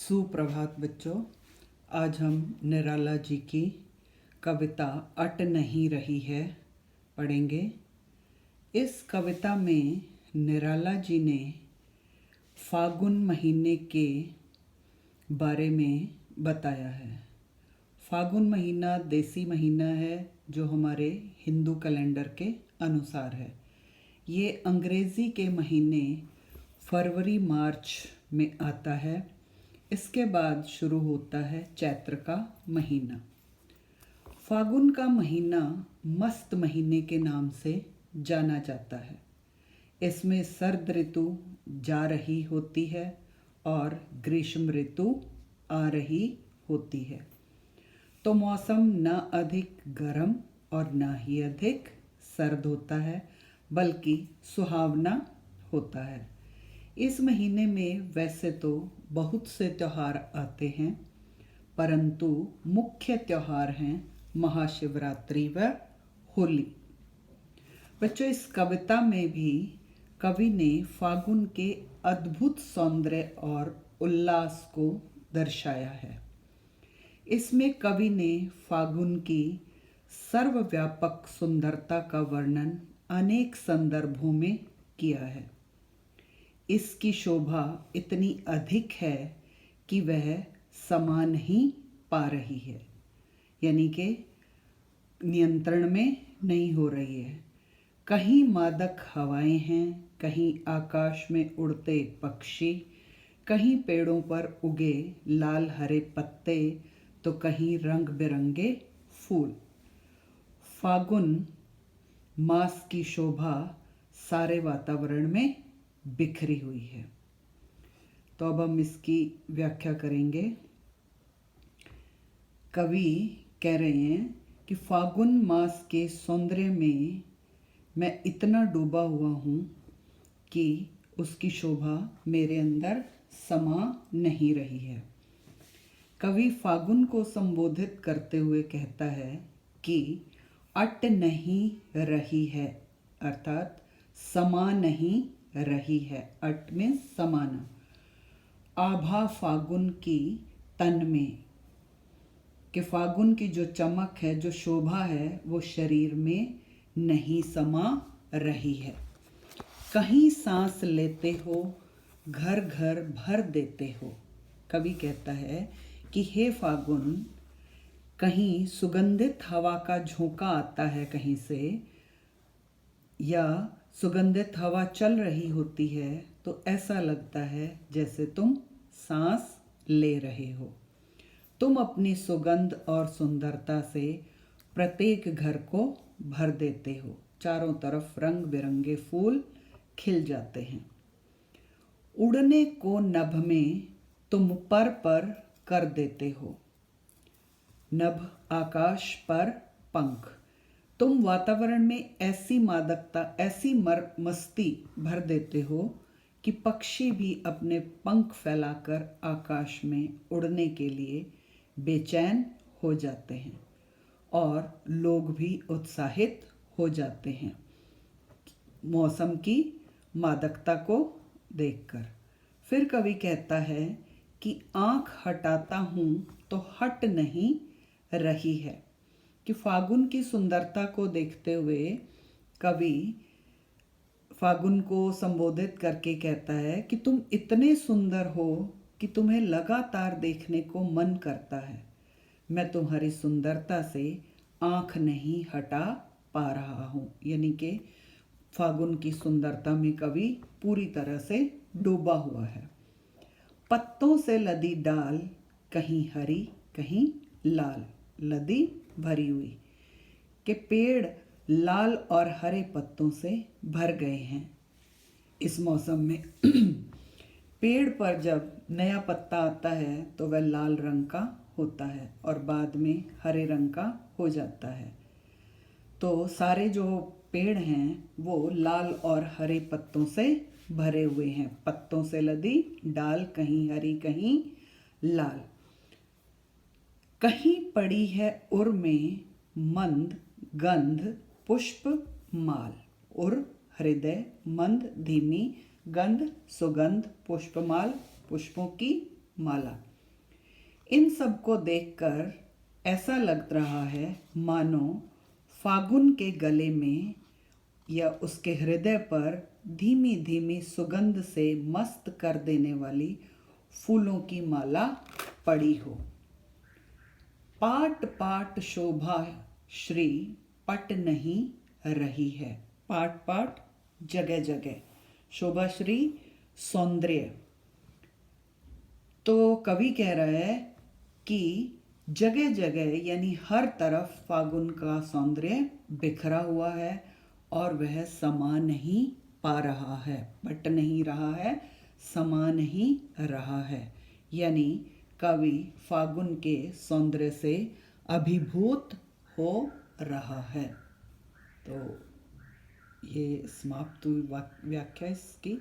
सुप्रभात बच्चों। आज हम निराला जी की कविता अट नहीं रही है पढ़ेंगे। इस कविता में निराला जी ने फागुन महीने के बारे में बताया है। फागुन महीना देसी महीना है जो हमारे हिंदू कैलेंडर के अनुसार है। ये अंग्रेज़ी के महीने फरवरी मार्च में आता है। इसके बाद शुरू होता है चैत्र का महीना। फागुन का महीना मस्त महीने के नाम से जाना जाता है। इसमें सर्द ऋतु जा रही होती है और ग्रीष्म ऋतु आ रही होती है, तो मौसम न अधिक गर्म और न ही अधिक सर्द होता है, बल्कि सुहावना होता है। इस महीने में वैसे तो बहुत से त्यौहार आते हैं, परंतु मुख्य त्यौहार हैं महाशिवरात्रि व होली। बच्चों, इस कविता में भी कवि ने फागुन के अद्भुत सौंदर्य और उल्लास को दर्शाया है। इसमें कवि ने फागुन की सर्वव्यापक सुंदरता का वर्णन अनेक संदर्भों में किया है। इसकी शोभा इतनी अधिक है कि वह समा नहीं पा रही है, यानी कि नियंत्रण में नहीं हो रही है। कहीं मादक हवाएं हैं, कहीं आकाश में उड़ते पक्षी, कहीं पेड़ों पर उगे लाल हरे पत्ते, तो कहीं रंग बिरंगे फूल। फागुन मास की शोभा सारे वातावरण में बिखरी हुई है। तो अब हम इसकी व्याख्या करेंगे। कवि कह रहे हैं कि फागुन मास के सौंदर्य में मैं इतना डूबा हुआ हूँ कि उसकी शोभा मेरे अंदर समा नहीं रही है। कवि फागुन को संबोधित करते हुए कहता है कि अट नहीं रही है, अर्थात समा नहीं रही है। अट में समाना। आभा फागुन की तन में, कि फागुन की जो चमक है, जो शोभा है, वो शरीर में नहीं समा रही है। कहीं सांस लेते हो, घर घर भर देते हो। कवि कहता है कि हे फागुन, कहीं सुगंधित हवा का झोंका आता है कहीं से, या सुगंधित हवा चल रही होती है, तो ऐसा लगता है जैसे तुम सांस ले रहे हो। तुम अपनी सुगंध और सुंदरता से प्रत्येक घर को भर देते हो। चारों तरफ रंग बिरंगे फूल खिल जाते हैं। उड़ने को नभ में तुम पर कर देते हो। नभ आकाश पर पंख। तुम वातावरण में ऐसी मादकता, ऐसी मस्ती भर देते हो कि पक्षी भी अपने पंख फैलाकर आकाश में उड़ने के लिए बेचैन हो जाते हैं और लोग भी उत्साहित हो जाते हैं मौसम की मादकता को देखकर। फिर कवि कहता है कि आँख हटाता हूँ तो हट नहीं रही है, कि फागुन की सुंदरता को देखते हुए कवि फागुन को संबोधित करके कहता है कि तुम इतने सुंदर हो कि तुम्हें लगातार देखने को मन करता है। मैं तुम्हारी सुंदरता से आँख नहीं हटा पा रहा हूँ, यानी कि फागुन की सुंदरता में कवि पूरी तरह से डूबा हुआ है। पत्तों से लदी डाल, कहीं हरी कहीं लाल, लदी भरी हुई, कि पेड़ लाल और हरे पत्तों से भर गए हैं इस मौसम में। पेड़ पर जब नया पत्ता आता है तो वह लाल रंग का होता है और बाद में हरे रंग का हो जाता है। तो सारे जो पेड़ हैं वो लाल और हरे पत्तों से भरे हुए हैं। पत्तों से लदी डाल, कहीं हरी कहीं लाल। कहीं पड़ी है उर में मंद गंध पुष्प माल। उर हृदय, मंद धीमी, गंध सुगंध, पुष्पमाल पुष्पों की माला। इन सब को देखकर ऐसा लग रहा है मानो फागुन के गले में या उसके हृदय पर धीमी धीमी सुगंध से मस्त कर देने वाली फूलों की माला पड़ी हो। पाट पाट शोभा श्री पट नहीं रही है। पाट पाट जगह जगह, शोभा श्री सौंदर्य। तो कवि कह रहा है कि जगह जगह यानी हर तरफ फागुन का सौंदर्य बिखरा हुआ है और वह समा नहीं पा रहा है, बट नहीं रहा है, समा नहीं रहा है। यानी कवि फागुन के सौंदर्य से अभिभूत हो रहा है। तो ये समाप्त हुई व्याख्या इसकी।